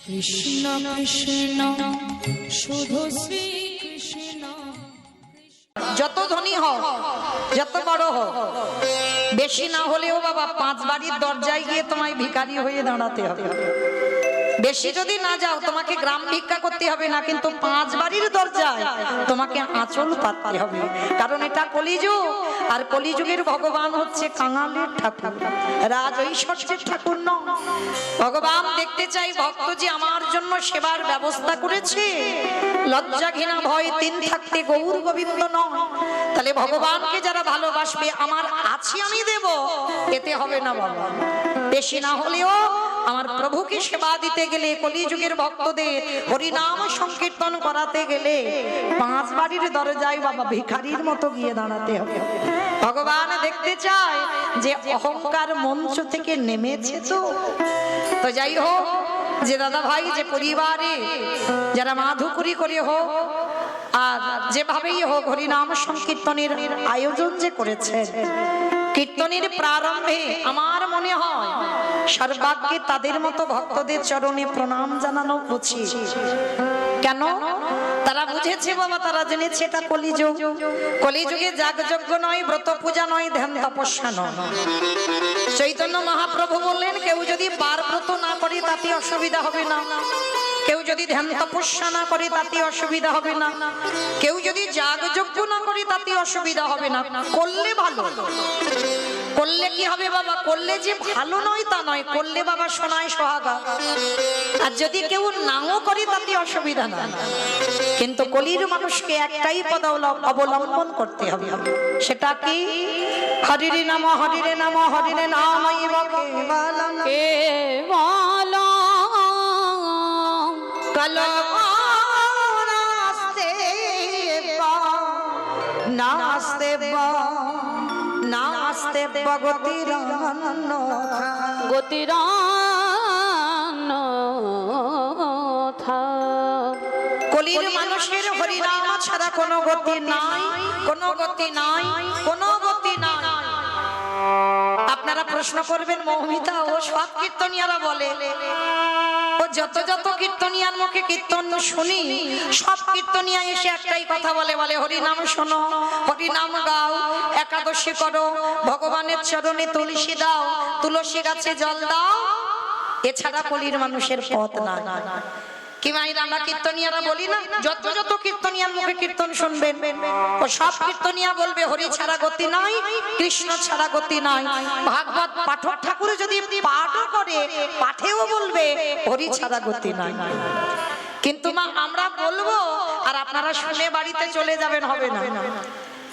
কৃষ্ণ কৃষ্ণ শুধু শ্রী কৃষ্ণ। যত ধনী হও, যত বড় হও, বেশি না হলেও বাবা 5 বাড়ির দরজায় গিয়ে তোমায় ভিখারি হয়ে দাঁড়াতে হবে। বেশি যদি না যাও তোমাকে গ্রাম ভিক্ষা করতে হবে না, কিন্তু 5 বাড়ির দরজায় তোমাকে আঁচল পাততে হবে। কারণ এটা কলিযুগ, আর কলিযুগের ভগবান হচ্ছে কাঙালের ঠাকুর, রাজ ঐশ্বর্যের ঠাকুর নয়। ভগবান দেখতে চাই ভক্ত যে আমার জন্য সেবার ব্যবস্থা করেছে, লজ্জা ঘৃণা ভয় 3 থাকতে গৌর গোবিন্দ নয়। তাহলে ভগবানকে যারা ভালোবাসবে, আমার আছি আমি দেব, এতে হবে না বাবা। বেশি না হলেও আমার প্রভুকে সেবা দিতে গেলে, কলিযুগের ভক্তদের হরিনাম সংকীর্তন করাতে গেলে 5 বাড়ির দরজায় বাবা ভিখারির মতো গিয়ে দাঁড়াতে হবে। ভগবান দেখতে চায় যে অহংকার মঞ্চ থেকে নেমেছে। তো যাই হোক, যে দাদা ভাই যে পরিবারে যারা মাধুকরী করে হোক আর যেভাবেই হোক হরিনাম সংকীর্তনের আয়োজন যে করেছে, কীর্তনের প্রারম্ভে আমার মনে হয় সর্বাগ্যে তাদের মতো ভক্তদের চরণে প্রণাম জানানো উচিত। কেন? তারা বুঝেছে বাবা, তারা জেনেছে এটা কলিযুগ। কলিযুগে যাগযজ্ঞ নয়, ব্রত পূজা নয়, ধ্যান তপস্যা নয়। চৈতন্য মহাপ্রভু বললেন, কেউ যদি বার ব্রত না করে তাতে অসুবিধা হবে না, কেউ যদি ধ্যান তপস্যা না করে তাতে অসুবিধা হবে না, কেউ যদি যাগযজ্ঞ না করে তাতে অসুবিধা হবে না। করলে ভালো। করলে কি হবে বাবা? করলে যে ভালো নয় তা নয়, করলে বাবা সোনায় সোহাগা। আর যদি কেউ নাও করে তাতে অসুবিধা না, কিন্তু কলির মানুষকে একটাই পদ অবলম্বন করতে হবে। সেটা কি? হরিরে নাম হরিরে নাম হরিরে নাম নাস্তে নাস্তে কলির মানুষের হরিনাম ছাড়া কোনো গতি নাই, কোনো গতি নাই, কোনো গতি নাই। আপনারা প্রশ্ন করবেন, মৌমিতা ও সব কীর্তনিয়ারা বলে, ও যত যত কীর্তনিয়ার মুখে কীর্তন শুনি, সব কীর্তনিয়া এসে একটাই কথা বলে, বলে হরিনাম শোনো, হরিনাম গাও, একাদশী করো, ভগবানের চরণে তুলসী দাও, তুলসী গাছে জল দাও। এছাড়া কলির মানুষের পথ না। কি মাইরা আমরা কীর্তনিয়ারা বলি না? যত যত কীর্তনিয়ার মুখে কীর্তন শুনবেন, ও সব কীর্তনিয়া বলবে হরি ছাড়া গতি নাই, কৃষ্ণ ছাড়া গতি নাই। ভাগবত পাঠক ঠাকুর যদি পাঠও করে, পাঠেও বলবে হরি ছাড়া গতি নাই। কিন্তু মা আমরা বলবো আর আপনারা শুনে বাড়িতে চলে যাবেন, হবে না।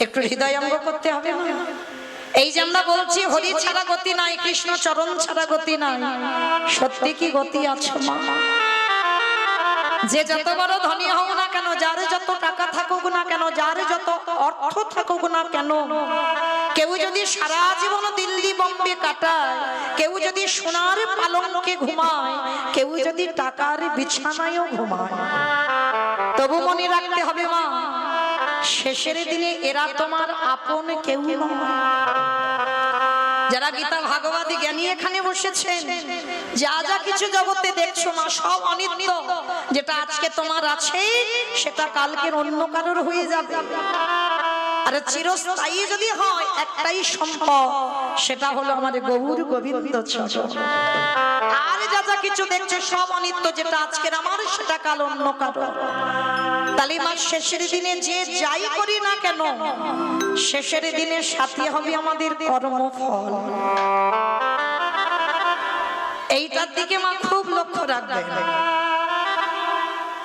একটু হৃদয়ঙ্গ করতে হবে। এই যে আমরা বলছি হরি ছাড়া গতি নাই, কৃষ্ণ চরণ ছাড়া গতি নাই, সত্যি কি গতি আছে মা? যে যত বড় ধনী হও না কেন, যার যত টাকা থাকুক না কেন, যার যত অর্থ থাকুক না কেন, কেউ যদি সারা জীবন দিল্লি বম্বে কাটায়, কেউ যদি সোনার পালঙ্কে ঘুমায়, কেউ যদি টাকার বিছানায়ও ঘুমায়, তবু মনে রাখতে হবে মা, শেষের দিনে এরা তোমার আপন কেউ নয়। যারা গীতা ভাগবতী জ্ঞানী এখানে বসেছেন, যা যা কিছু জগতে দেখছো মা, সব অনিত্য। যেটা আজকে তোমার আছে সেটা কালকের অন্য কারোর হয়ে যাবে। আর চিরস্থায়ী যদি হয় একটাই সম্পদ, সেটা হলো আমাদের গৌর গোবিন্দ চরণ। আর যা যা কিছু দেখছো সব অনিত্য, যেটা আজকের আমার সেটা কাল অন্য কারো। তাহলে মা শেষের দিনে যে যাই করি না কেন, শেষের দিনে সাথী হবে আমাদের কর্মফল। এইটার দিকে মা খুব লক্ষ্য রাখবে।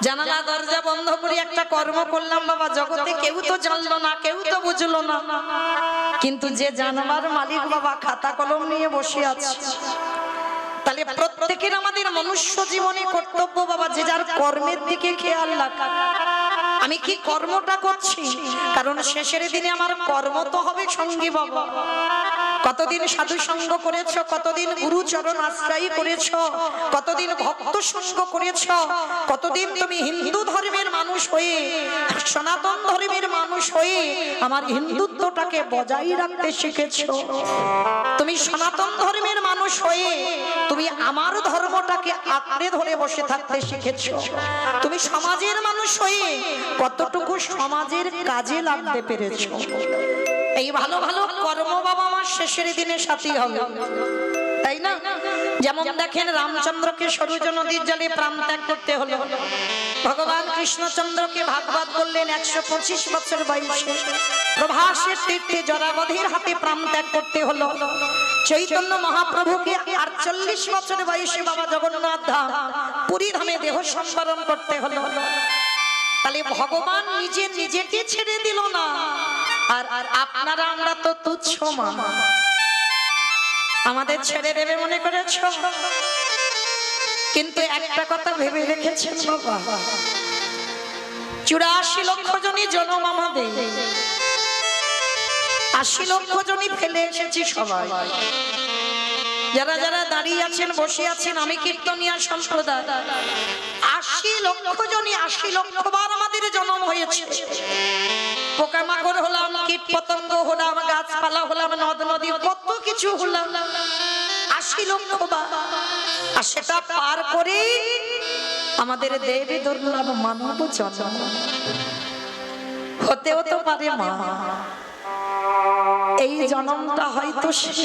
জানালা দরজা বন্ধ করে একটা কর্ম করলাম বাবা, জগতে কেউ তো জানলো না, কেউ তো বুঝলো না, কিন্তু যে জানবার মালিক বাবা খাতা কলম নিয়ে বসে আছে। তাহলে প্রত্যেকের আমাদের মনুষ্য জীবনে কর্তব্য বাবা, যে যার কর্মের দিকে খেয়াল রাখা। আমি কি কর্মটা করছি? কারণ শেষের দিনে আমার কর্ম তো হবে সঙ্গী বাবা। কতদিন সাধু সঙ্গ করেছো, কতদিন গুরু চরণ আশ্রয় করেছো, কতদিন ভক্ত সঙ্গ করেছো, কতদিন তুমি হিন্দু ধর্মের মানুষ হয়ে, সনাতন ধর্মের মানুষ হয়ে আমার হিন্দুত্বটাকে বজায় রাখতে শিখেছো। তুমি সনাতন ধর্মের মানুষ হয়ে তুমি আমার ধর্মটাকে আঁকড়ে ধরে বসে থাকতে শিখেছো। তুমি সমাজের মানুষ হয়ে কতটুকু সমাজের কাজে লাগতে পেরেছো। এই ভালো ভালো কর্ম বাবা আমার শেষের দিনে সাথী হবে, তাই না? যেমন দেখেন রামচন্দ্রকে সরযূ নদীর জলে প্রাণ ত্যাগ করতে হলো। ভগবান কৃষ্ণচন্দ্রকে ভাগবত বললেন 125 বছর বয়সে প্রভাসের তীর্থে জরাবধির হাতে প্রাণ ত্যাগ করতে হলো। চৈতন্য মহাপ্রভুকে 48 বছর বয়সে বাবা জগন্নাথ ধাম পুরী ধামে দেহ সম্বরণ করতে হলো। তাহলে ভগবান নিজে নিজেকে ছেড়ে দিল না, আর আপনারা আমরা তো তুচ্ছ মা, আমাদের ছেড়ে দেবে মনে করেছ? কিন্তু একটা কথা ভেবে রেখেছেন বাবা, 84 লক্ষ জনই জনম আমাদের, 80 লক্ষ জনই ফেলে এসেছি সবাই। যারা যারা দাঁড়িয়ে আছেন, বসে আছেন, আমি কীর্তনিয়া সম্প্রদায়, 80 লক্ষ জনই 80 লক্ষ বার আমাদের জন্ম হয়েছে। পোকামাকড় হলাম, কীট পতঙ্গ হলাম, গাছপালা হলাম, নদ নদী কত কিছু হলাম, 80 লক্ষ বার। আর সেটা পার করে আমাদের দেবী দুর্লভ মানব জন্ম হতেও তো পারে মা, এই জন্মটা হয়তো শেষ,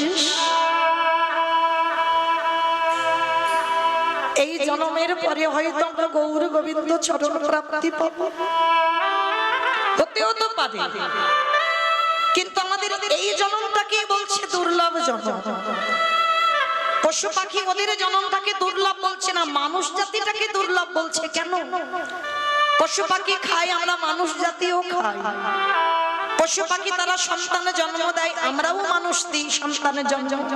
এই জন্মের পরে হয়তো আমরা গৌর গোবিন্দ চরণ প্রাপ্তি পাবো, হতেও তো পারে। কিন্তু আমাদের এই জন্মটাকে বলছে দুর্লভ জন্ম। পশু পাখি ওদের জন্মটাকে দুর্লভ বলছে না, মানুষ জাতিটাকে দুর্লভ বলছে। কেন? পশু পাখি খায়, আমরা মানুষ জাতিও খাই। পশু পাখি তারা সন্তানের জন্ম দেয়, আমরাও মানুষ দিই সন্তানের জন্ম।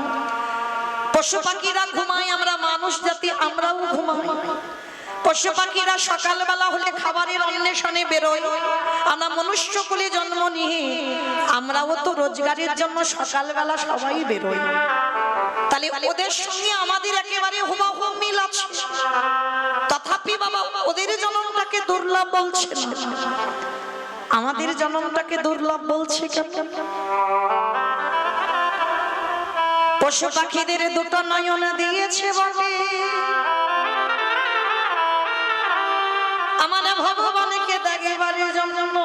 পশু পাখিরা ঘুমায়, আমরা মানুষ জাতি আমরাও ঘুমাই। পশু পাখিরা সকালবেলা হলে খাবারের অন্বেষণে বেরোয়, আমরা মনুষ্য কুলে জন্ম নিয়ে আমরাও তো রোজগারের জন্য সকালবেলা সবাই বেরোই। তাহলে ওদের সঙ্গে আমাদের একেবারে হুবহু মিল আছে। তথাপি বাবা ওদের জন্মটাকে দুর্লভ বলছে না, আমাদের জন্মটাকে দুর্লভ বলছে কেন? পশু পাখিদের দুটো নয়ন দিয়েছে বটে, আমার ভগবানকে দেখিবারে জন্ম।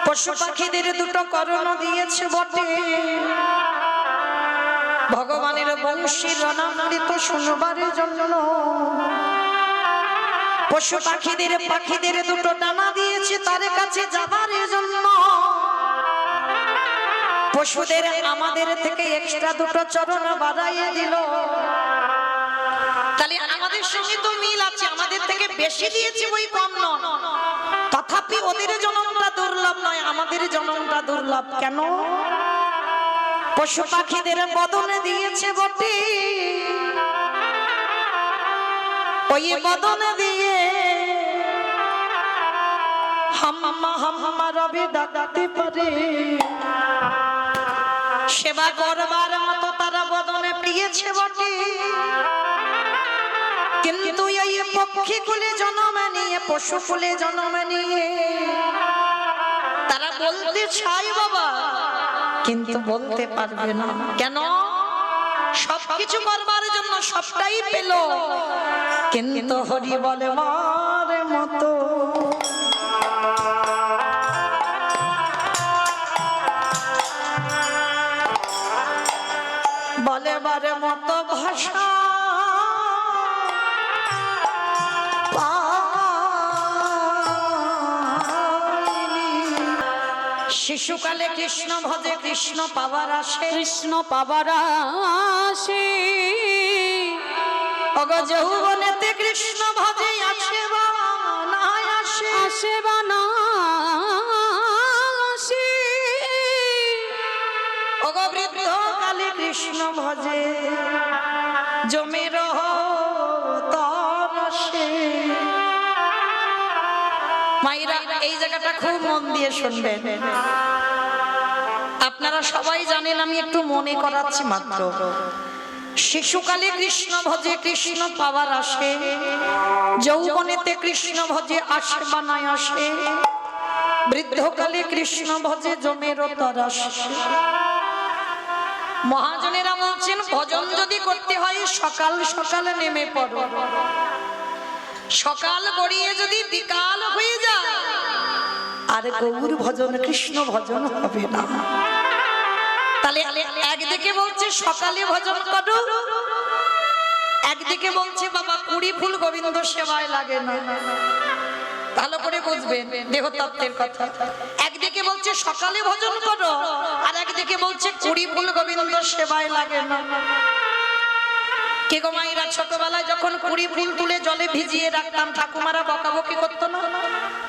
পশু পাখিদের দুটো কর্ণ দিয়েছে বটে, ভগবানের বংশীর রণামৃত শুনবারে জন্ম। পশু পাখিদের দুটো ডানা দিয়েছে তার কাছে যাবারে জন্য। পশুদের আমাদের থেকে এক্সট্রা দুটো চরণ বাড়াইয়ে দিল। তাহলে আমাদের সঙ্গে তো মিল আছে, আমাদের থেকে বেশি দিয়েছে ওই কম নয়। তথাপি ওদের জন্মটা দুর্লভ নয়, আমাদের জন্মটা দুর্লভ কেন? পশু পাখিদের বদনে দিয়েছে বটে, ওই বদনে দিয়ে হাম্মা হাম্মা রবি ডাকতে পারে। সেবা করবার মতো তারা বদনে পেয়েছে বটে, কিন্তু এই পক্ষী কুলে জন্ম নিয়ে, পশু কুলে জন্ম নিয়ে তারা বলতে চায় বাবা, কিন্তু বলতে পারবে না। কেন? সবকিছু করবার জন্য সবটাই পেল, কিন্তু হরি বলবার মতো বলবার মতো ভাষা শিশুকালে কৃষ্ণ ভজে কৃষ্ণ পাবার আসে, কৃষ্ণ পাবার আসে। অগ যৌবনেতে কৃষ্ণ ভজে আসে বা না আসে, আসে বা না আসে। অগ বৃদ্ধ কালে কৃষ্ণ ভজে জমে রহ তর আসে। মায়েরা এই জায়গাটা খুব মন দিয়ে শুনবেন। আপনারা সবাই জানেন, আমি একটু মনে করাচ্ছি মাত্র। শিশুকালে কৃষ্ণ ভজে কৃষ্ণ পাওয়ার আসে, যৌবনেতে কৃষ্ণ ভজে আসে বানায় আসে, বৃদ্ধকালে কৃষ্ণ ভজে জমের তর আসে। মহাজনেরা বলছেন ভজন যদি করতে হয় সকাল সকাল নেমে পড়ো, সকাল গড়িয়ে যদি বিকাল হয়ে যায় আর গৌর ভজন কৃষ্ণ ভজন হবে না। তাহলে একদিকে বলছে সকালে ভজন করো, একদিকে বলছে বাবা কুড়ি ফুল গোবিন্দ সেবায় লাগে না। ভালো করে বুঝবেন দেহতত্ত্বের কথা। একদিকে বলছে সকালে ভজন করো, আর একদিকে বলছে কুড়ি ফুল গোবিন্দ সেবায় লাগে না। কে গো মায়েরা, ছোটবেলায় যখন কুড়ি ফুল তুলে জলে ভিজিয়ে রাখতাম ঠাকুমারা বকাবকি করতো না,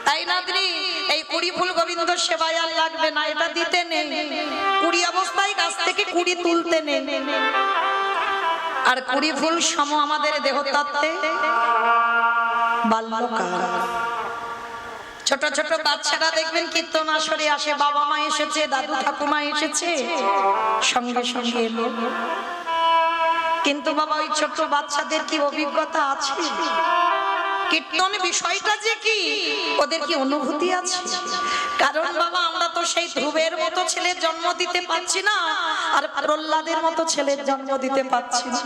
তাই না দিদি? এই কুড়ি ফুল গোবিন্দ সেবায় আর লাগবে না, এটা দিতে নেই। কুড়ি অবস্থায় গাছ থেকে কুড়ি তুলতে নেই। আর কুড়ি ফুল সম আমাদের দেহতত্ত্বে বাল্যকাল। ছোট ছোট বাচ্চারা দেখবেন কীর্তন আসরে আসে, বাবা মা এসেছে, দাদু ঠাকুমা এসেছে, সঙ্গে সঙ্গে এলো। কিন্তু বাবা ওই ছোট বাচ্চাদের কি অভিজ্ঞতা আছে? কীর্তন বিষয়টা যে কি ওদের কি অনুভূতি আছে? কারণ বাবা আমরা তো সেই ধ্রুবের মতো ছেলের জন্ম দিতে পারছি না, আর প্রহ্লাদের মতো ছেলের জন্ম দিতে পারছি না।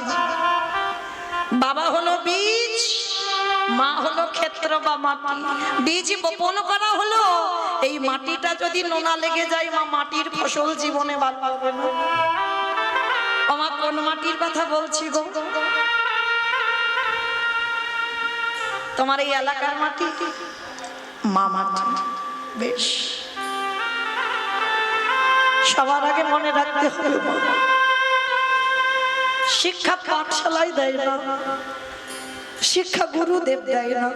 বাবা হলো বীজ, মা হলো ক্ষেত্র বা মাটি। বীজ বপন করা হলো, এই মাটিটা যদি নোনা লেগে যায় মা মাটির ফসল জীবনে ভালো হবে না। আমার কোন মাটির কথা বলছি গো? তোমার এই এলাকার মাটি মা মাটি। বেশ, সবার আগে মনে রাখতে হবে শিক্ষা পাঠশালায় দেয় না, শিক্ষা গুরুদেব দেয় না,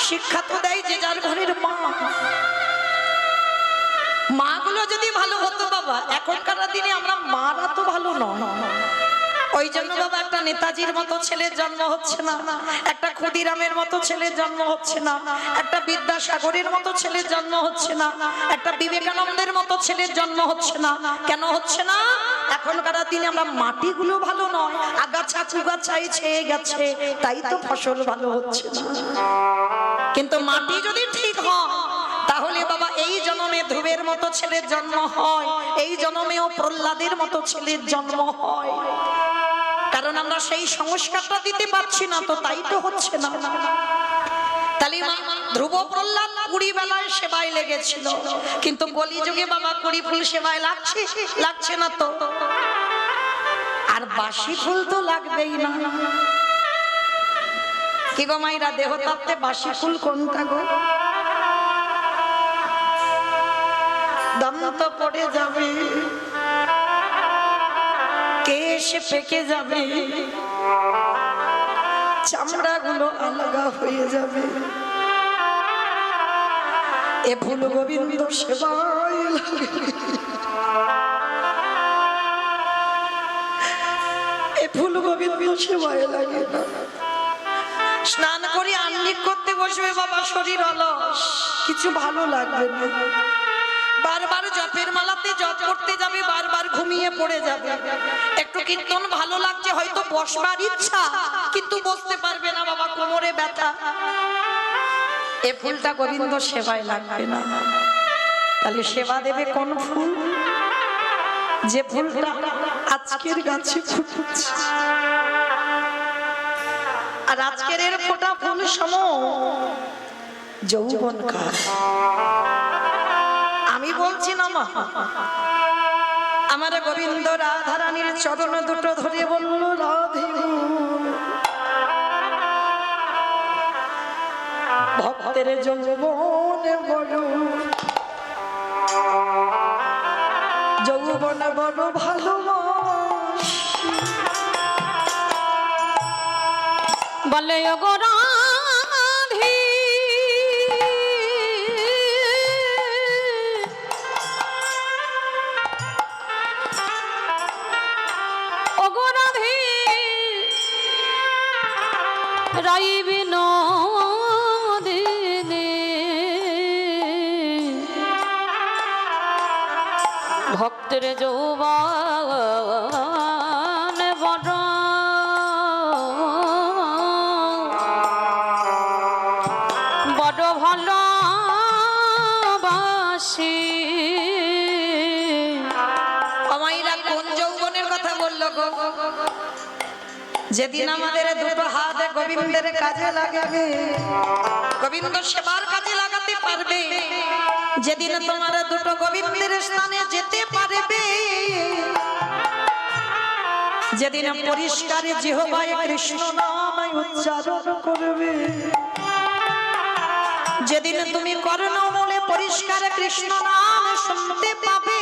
শিক্ষা তো দেয় যে যার ঘরের মা। মা গুলো যদি ভালো হতো বাবা, এখনকার দিনে আমরা মারা তো ভালো নয়। ওই জন্য বাবা একটা নেতাজির মতো ছেলের জন্ম হচ্ছে না, একটা ক্ষুদিরামের মতো ছেলের জন্ম হচ্ছে না, একটা বিদ্যাসাগরের মতো ছেলের জন্ম হচ্ছে না, একটা বিবেকানন্দের মতো ছেলের জন্ম হচ্ছে না। কেন হচ্ছে না? এখনকার দিনে আমরা মাটিগুলো ভালো নয়, আগাছা কুগাছাই ছেয়ে গেছে, তাই তো ফসল ভালো হচ্ছে না। কিন্তু মাটি যদি ঠিক হয় তাহলে বাবা এই জন্মে ধ্রুবের মতো ছেলের জন্ম হয়, এই জন্মেও প্রহ্লাদের মতো ছেলের জন্ম হয়। কারণ আমরা সেই সংস্কারটা দিতে পারছি না, তো তাই তো হচ্ছে না। তাহলে ধ্রুব প্রহ্লাদ কুড়ি বেলায় সেবায় লেগেছিল, কিন্তু কলিযুগে বাবা কুড়ি ফুল সেবায় লাগছে না তো। আর বাসি ফুল তো লাগবেই না। কি গো মাইরা, দেহতত্ত্বে বাসি ফুল কোনটা গো? দন্ত পড়ে যাবে, কেশ পেকে যাবে, চামড়া গুলো আলগা হয়ে যাবে, এ ফুল গোবিন্দ সেবায় লাগে, এ ফুল গোবিন্দ সেবায় লাগে না। স্নান করে আহ্নিক করতে বসবে বাবা, শরীর অলস, কিছু ভালো লাগবে না। বারবার জপের মালাতে জপ করতে যাবে, বারবার ঘুমিয়ে পড়ে যাবে। একটু কীর্তন ভালো লাগছে, হয়তো বসবার ইচ্ছা, কিন্তু বসতে পারবে না বাবা, কোমরে ব্যথা। এ ফুলটা গোবিন্দ সেবায় লাগবে না। তাহলে সেবা দেবে কোন ফুল? যে ফুলটা আজকের গাছে ফুটছে, আর আজকের এর ফোটা ফুল সম যৌবন কাল। আমি বলছি না মা, আমার গোবিন্দ রাধারানীর চরণ দুটো ধরে বলল, রাধে ভক্তের যৌবন বড়, যৌবন বড় ভালোবাসি, বলে ওগো রাধে রাই বিনোদিনী ভক্তের যৌবন বড় বড় ভালোবাসি। আমাইরা কোন যৌবনের কথা বললো গো? যেদিন আমাদের দুটো হাত গোবিন্দের কাজে লাগাবে, গোবিন্দ সেবার কাজে লাগাতে পারবে, যেদিন তোমার দুটো গোবিন্দের স্থানে যেতে পারবে, যেদিন পরিষ্কার জিহ্বায় কৃষ্ণ নাম উচ্চারণ করবে, যেদিন তুমি কর্ণমূলে পরিষ্কার কৃষ্ণ নাম শুনতে পাবে,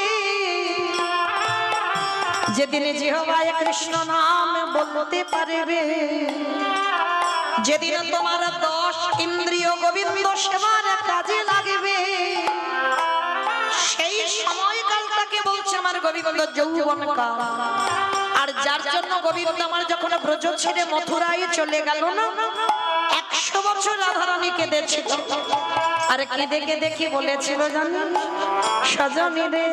যেদিন জিহ্বায় কৃষ্ণ নাম বলতে পারবে, যেদিন তোমার 10 ইন্দ্রিয় গোবিন্দ সেবার কাজে লাগবে, সেই সময়কালটাকে বলছে আমার গোবিন্দ যৌবন কাল। আর যার জন্য গোবিন্দ আমার যখন ব্রজ ছেড়ে মথুরায় চলে গেল না, 100 বছর রাধারানী কেঁদেছিল। আর কেঁদে কেঁদে কি বলেছিল জানেন? সজনী রে,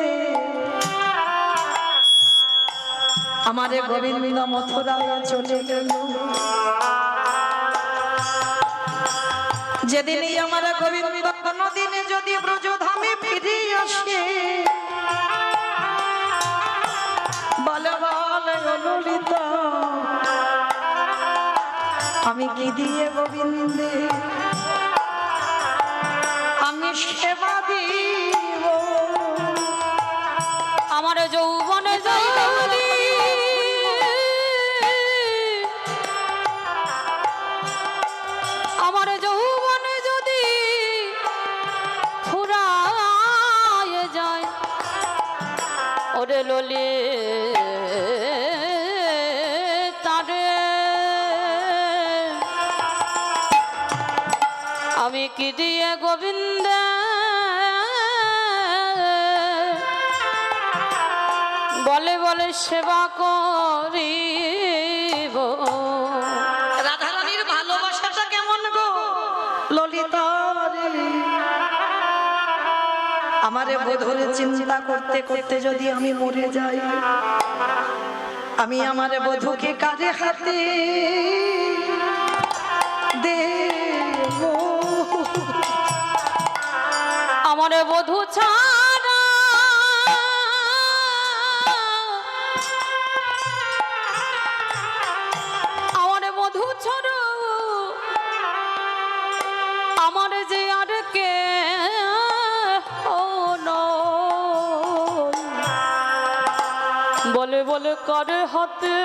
আমারে গোবিন্দ মথুরায় চলে গেল, যেদিনই আমার গোবিন্দ কোনদিনে যদি ব্রজধামে ফিরে আসে, বলে বলে ললিতা আমি কি দিয়ে গোবিন্দে আমি সেবা দিব? আমার যৌবনে যদি আমার যৌবনে যদি ফুরায় যায়, ওরে ললি তারে আমি কি দিয়ে গোবিন্দ বলে বলে সেবা করিব। রাধারানীর ভালোবাসাটা কেমন গো ললিতা রে? আমারে বধূরে চিন্তা করতে করতে যদি আমি মরে যাই, আমি আমার বধূকে কাঁধে হাতে দেব। আমার বধূ ছাড়া আমার বধূ ছাড়া আমার যে আর কে বলে বলে কারে হাতে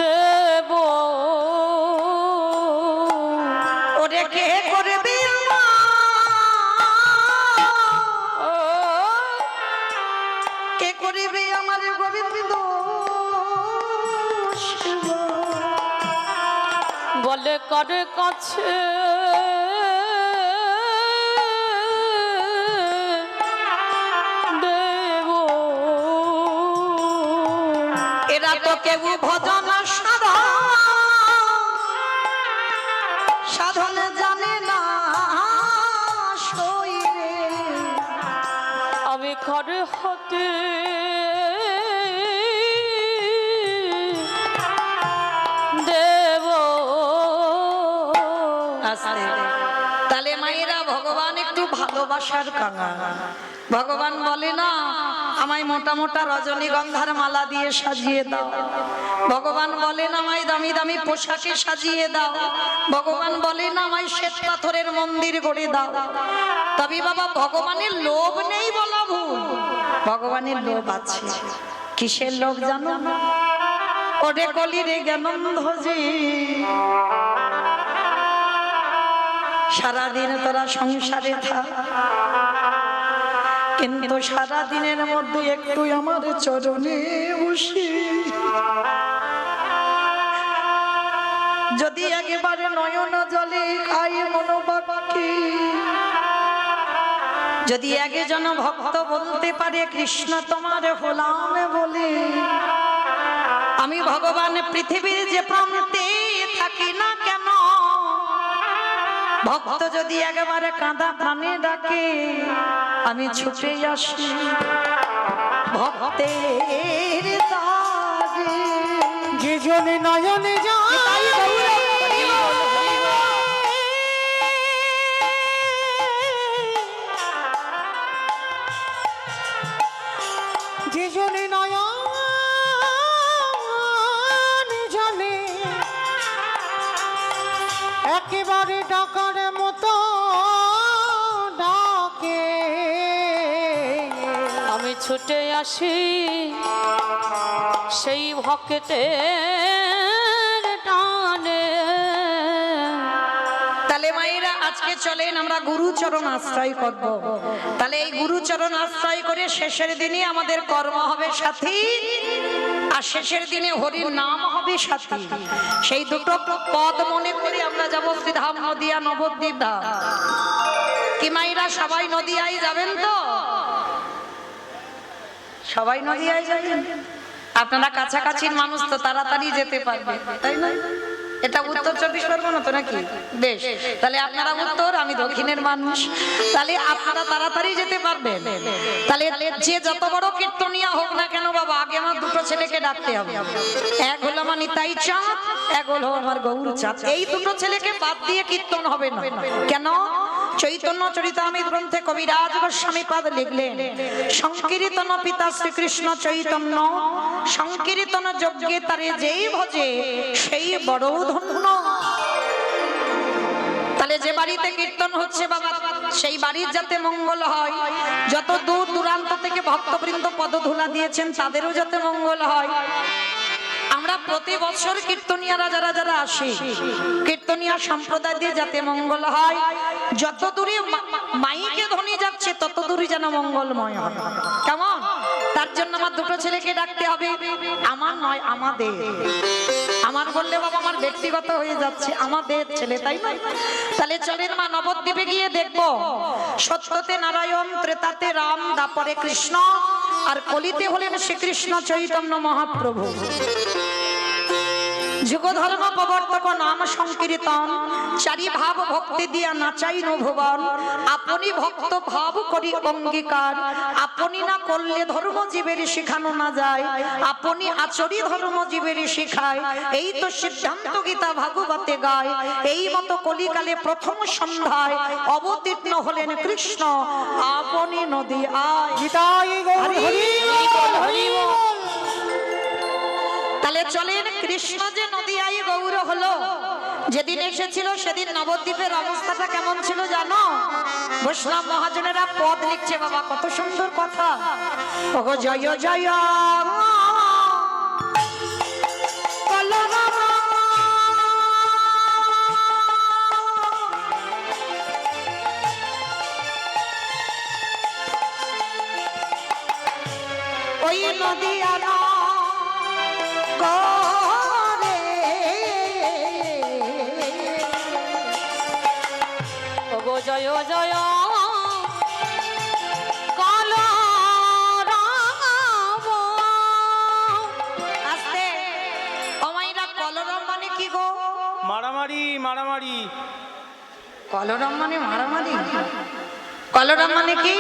দেব। ওরে কে করবে কে করবে আমার গোবিন্দ সেবা? বলে কারে কাছে দেব। এরা তো কেউ ভজন সাধন জানে না শরীরে, আমি কারে হাতে দেব। তাহলে মায়েরা ভগবান একটু ভালোবাসার কাঙাল। ভগবান বলে না আমায় মোটা মোটা রজনীগন্ধার মালা দিয়ে সাজিয়ে দাও, ভগবান বলে না আমায় দামি দামি পোশাকে সাজিয়ে দাও, ভগবান বলে না আমায় শ্বেত পাথরের মন্দির গড়ে দাও। তবে বাবা ভগবানের লোভ নেই বলা ভুল, ভগবানের লোভ আছে। কিসের লোভ জানো? ওরে কলি রে জ্ঞানন্ধজি, সারাদিন তোরা সংসারে থাক, কিন্তু সারা দিনের মধ্যে একটু আমার চরণে বসে যদি একেবারে নয়ন জলে খাই মনোবাক্যে, যদি একজন ভক্ত বলতে পারে কৃষ্ণ তোমার হলাম বলে, আমি ভগবান পৃথিবীর যে প্রান্তে থাকি না কেন ভক্ত যদি একেবারে কাঁদা প্রাণে ডাকে আমি ছুটে আসি ভক্তের দাগে। যে জনে নয়নে তাই যে জনে নয়ন জলে একেবারে ডাকার মতো ডাকে। আমি ছুটে আসি সেই ভক্তের টানে। তাহলে মায়েরা আজকে চলেন আমরা গুরুচরণ আশ্রয় করব। তাহলে এই গুরুচরণ আশ্রয় করে শেষের দিনে আমাদের কর্ম হবে সাথী, আর শেষের দিনে হরির নাম হবে সাথী। সেই দুটো পদ মনে করে আমরা যাব শ্রীধাম নদিয়া নবদ্বীপ ধাম। কি মায়েরা সবাই নদিয়ায় যাবেন তো? সবাই নদিয়ায় যাবেন? আপনারা কাছাকাছির মানুষ তো তাড়াতাড়ি যেতে পারবেন, তাই না? এটা উত্তর 24 পরগনা তো নাকি? বেশ, তাহলে আপনারা উত্তর, আমি দক্ষিণের মানুষ, তাহলে আপনারা তাড়াতাড়ি যেতে পারবেন। তাহলে যে যত বড় কীর্তনিয়া হোক না কেন বাবা, আগে আমার দুটো ছেলেকে ডাকতে হবে। এক হলো আমার নিতাই চাঁদ, এক হলো আমার গৌর চাঁদ। এই দুটো ছেলেকে বাদ দিয়ে কীর্তন হবে না। কেন? চৈতন্য চরিতামৃত গ্রন্থে কবিরাজ গোস্বামী পাদ লিখলেন, সংকীর্তন পিতা শ্রীকৃষ্ণ চৈতন্য, সংকীর্তন যজ্ঞে তারে যেই ভজে সেই বড় ধন্য। তাহলে যে বাড়িতে কীর্তন হচ্ছে বাবা, সেই বাড়ির যাতে মঙ্গল হয়, যত দূর দূরান্ত থেকে ভক্তবৃন্দ পদধূলা দিয়েছেন তাদেরও যাতে মঙ্গল হয়। আমরা প্রতি বছর কীর্তনিয়ারা যারা যারা আসি, কীর্তনিয়া সম্প্রদায় দিয়ে যাতে মঙ্গল হয়। যত দূরে মাইকে ধ্বনি যাচ্ছে তত দূরে যেন মঙ্গলময় হয়। কেমন? তার জন্য আমার দুটো ছেলেকে ডাকতে হবে। আমার নয়, আমাদের। আমার বললে বাবা আমার ব্যক্তিগত হয়ে যাচ্ছে, আমাদের ছেলে, তাই না? তাহলে চলেন মা নবদ্বীপে গিয়ে দেখবো সত্যতে নারায়ণ, ত্রেতাতে রাম, দাপরে কৃষ্ণ, আর কলিতে হলেন শ্রীকৃষ্ণ চৈতন্য মহাপ্রভু। যুগ ধর্ম প্রবর্তক নাম সংকীর্তন, চারি ভাব ভক্তি দিয়া নাচাই ভুবন। আপনি ভক্ত ভাব করি অঙ্গীকার, আপনি না করলে ধর্ম জীবের শিখানো না যায়, আপনি আচরি ধর্ম জীবের শিখায়। এই তো সিদ্ধান্ত গীতা ভাগবতে গায়। এই মতো কলিকালে প্রথম সন্ধ্যায় অবতীর্ণ হলেন কৃষ্ণ, আপনি নদী আয়। গীতায় গৌর হরি বল, হরি বল। তাহলে চলেন, কৃষ্ণ যে নদিয়ায় গৌর হলো, যেদিন এসেছিল সেদিন নবদ্বীপের অবস্থাটা কেমন ছিল জানো? বৈষ্ণব মহাজনেরা পদ লিখছে বাবা, কত সুন্দর কথা। ওগো জয় জয় ওই নদিয়া করে ওগো জয় জয় কাল রাম। আস্তে। ও মাইরা, কলরম মানে কি গো? মারামারি মারামারি। কলরম মানে মারামারি? কলরম মানে কি?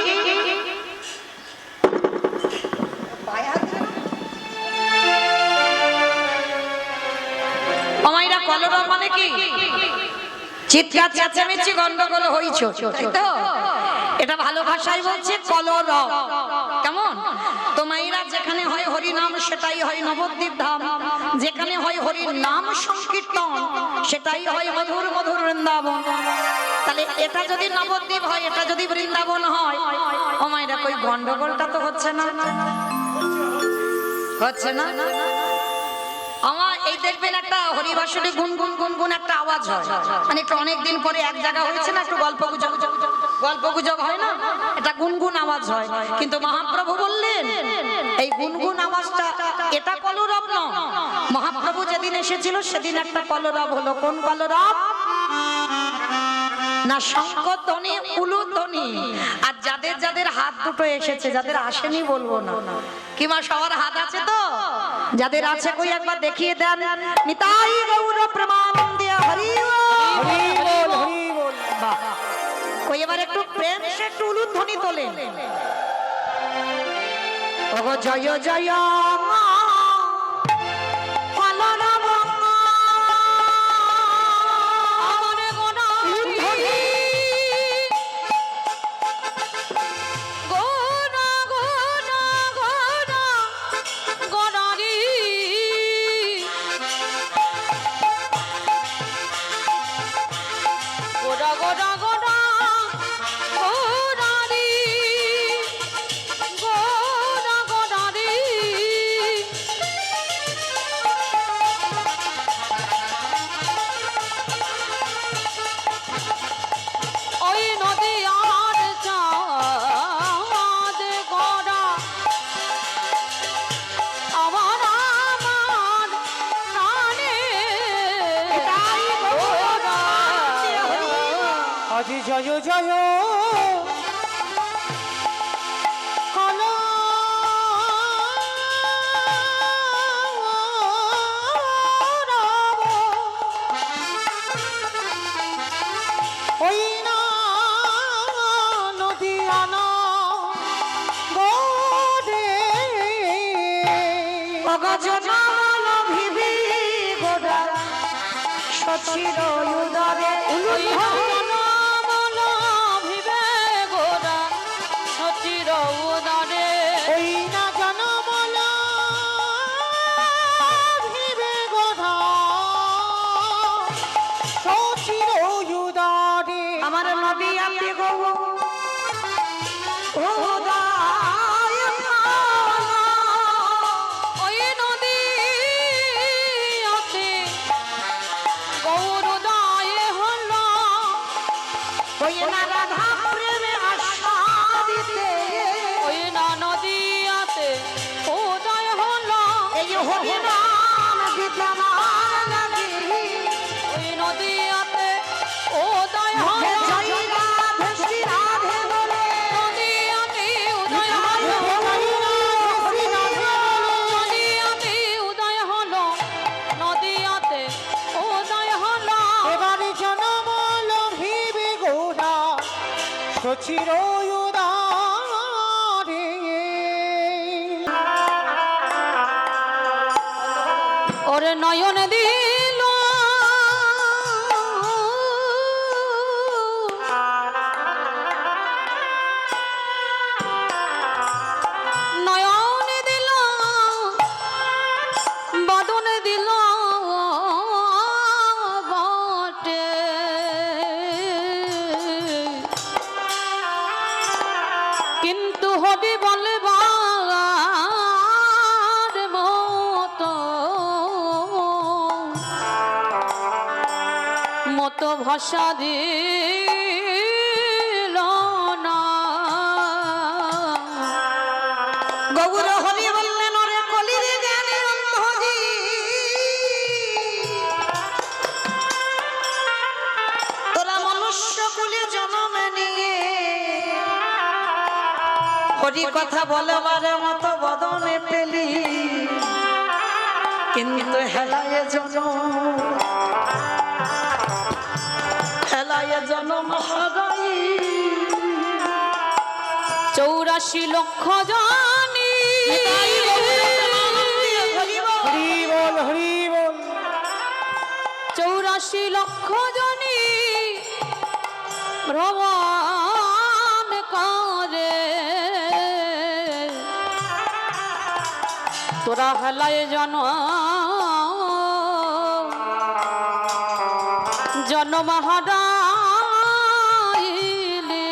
আমাইরা কলরব মানে কি? চিৎকার চেঁচামেচি গন্ডগোল হইছো, তাই তো? এটা ভালো ভাষায় বলছে কলরব। কেমন? তো মাইরা, যেখানে হয় হরি নাম সেটাই হয় নবদ্বীপ ধাম, যেখানে হয় হরির নাম সংকীর্তন সেটাই হয় মধুর মধুর বৃন্দাবন। তাহলে এটা যদি নবদ্বীপ হয়, এটা যদি বৃন্দাবন হয়, ও মাইরা কই গন্ডগোলটা তো হচ্ছে না, হচ্ছে না? আমার এই দেখবেন একটা হরিবাসরে গুনগুন গুনগুন একটা আওয়াজ হয়, মানে একটু অনেকদিন পরে এক জায়গা হয়েছে না, একটু গল্প গুজব হয় না, এটা গুনগুন আওয়াজ হয়। কিন্তু মহাপ্রভু বললেন এই গুনগুন আওয়াজটা এটা কলরব না। মহাপ্রভু যেদিন এসেছিল সেদিন একটা কলরব হলো। কোন কলরব? না শঙ্করধ্বনি, উলুধ্বনি। আর যাদের যাদের হাত দুটো এসেছে, যাদের আসেনি বলবো না, কিংবা সবার হাত আছে তো? যাদের আছে কই একবার দেখিয়ে দেন। নিতাই গৌর প্রেমানন্দে হরি বল, হরি বল, হরি বল। ওই এবার একটু প্রেম সে একটু উলুধ্বনি তোলেন। ওগো জয় জয় মা আজি জয় জয় কালো রাম ওই না নদী আনা গোদে অগজনল ভিবি গোডা সচির উদরে ওই না জনমলা ভিবে গোধা সচির উদরে আমার নবী আপনি গো ওই নদী আছে গৌরদায় হল ওই না রাধা প্রেমে আশা দিতে ওই না নদী আছে উদয় হল এই হরি নাম বিদ্যমান লাগি ওই নদী আছে উদয় হল জয় রাধে শ্রী রাধে বলে নদী আছে উদয় হল নদী আছে উদয় হল নদী আছে উদয় হল এবারে জনমল ভিবে গোধা সচির উদরে ওরে নয়ন দিল নয়ন দিল বদন দিল বটে কিন্তু হবি বলবার মতো মতো ভাষা দিল না গৌর হরি বললেন ওরে কলির জ্ঞানের অন্ধজি তোরা মনুষ্য কুলে জন্ম নিয়ে হরি কথা বলবার মতো বদনে পেলি কিন্তু হেলায় জনম হারাই 84 লক্ষ জানি হরি বল হরি বল 84 লক্ষ জনি ভ্রমণ করে তোরা হেলায় জন্মহারাইলে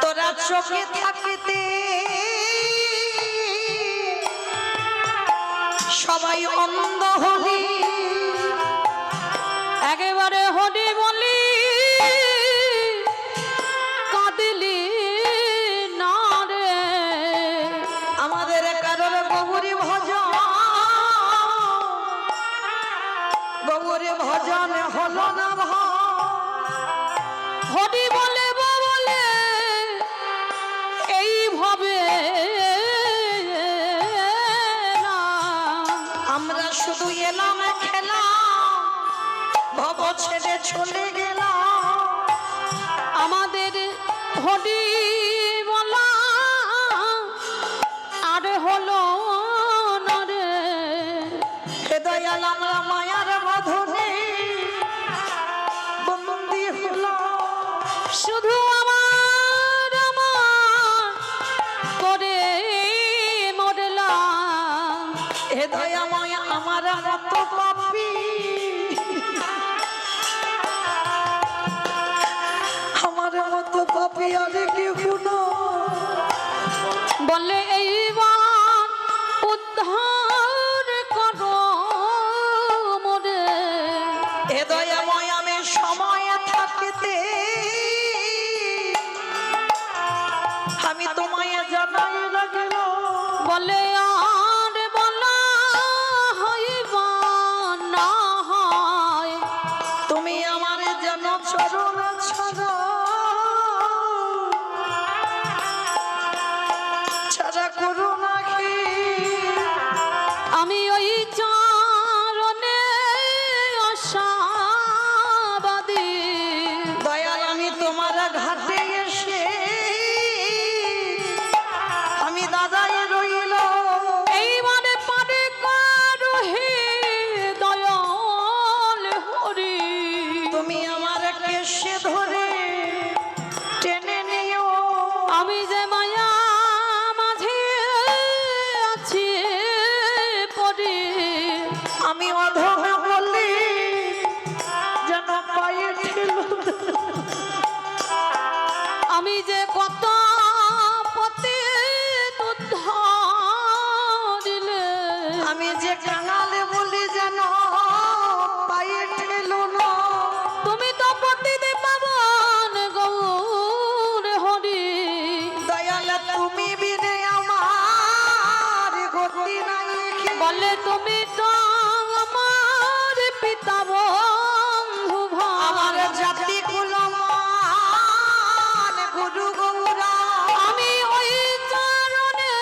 তোরা চোখে থাকিতে সবাই অন্ধ হলি একেবারে হরি বলি কাঁদিলি না রে আমাদের কারোর গৌরী ভজন হলো না হরি বলে বলে এইভাবে না আমরা শুধু এলাম খেলাম ভব ছেড়ে চলে গেলাম দয়াল আমরা মায়ার বাঁধনে বন্দী হলাম, শুধু আমার আমার করে মরলাম। হে দয়াময় আমার মতো পাপী, আমার মতো পাপী আর কেউ না। বলে এইবার উদ্ধার করো মোরে। হে দয়াময় আমি সময় থাকতে আমি তোমায় জানাই লাগল, বলে আর বলা হইব না হয়। তুমি আমার যেন চরণ ছাড়া ছাড়া করো নাকি। আমি ওই চরণে আশাবাদী। দয়াল আমি তোমার ঘাটে এসে আমি দাদাই রইল, এইবারে পারে কারো হে দয়াল হরি। তুমি আমার কেশে ধরে টেনে নিও, আমি যে মায়া মাঝে আছি পড়ি। আমি অধমে বলি যেন পায়ে ঠেলো, আমি যে কত পতি দিলে। আমি যে কাঙালে বলি যেন পায়ে ঠেলো না। তুমি তো পতিতে পাবন গৌর হরি। দয়াল তুমি বিনে আমার গতি নাই, বলে তুমি তো আমার পিতা বন্ধু ভাই। আমার জাতি কুলমান গুরু গৌরা, আমি ওই কারণে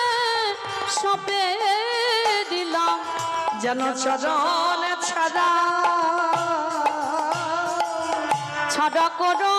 সপে দিলাম যেন চরণ ছাড়া ছাড়া করো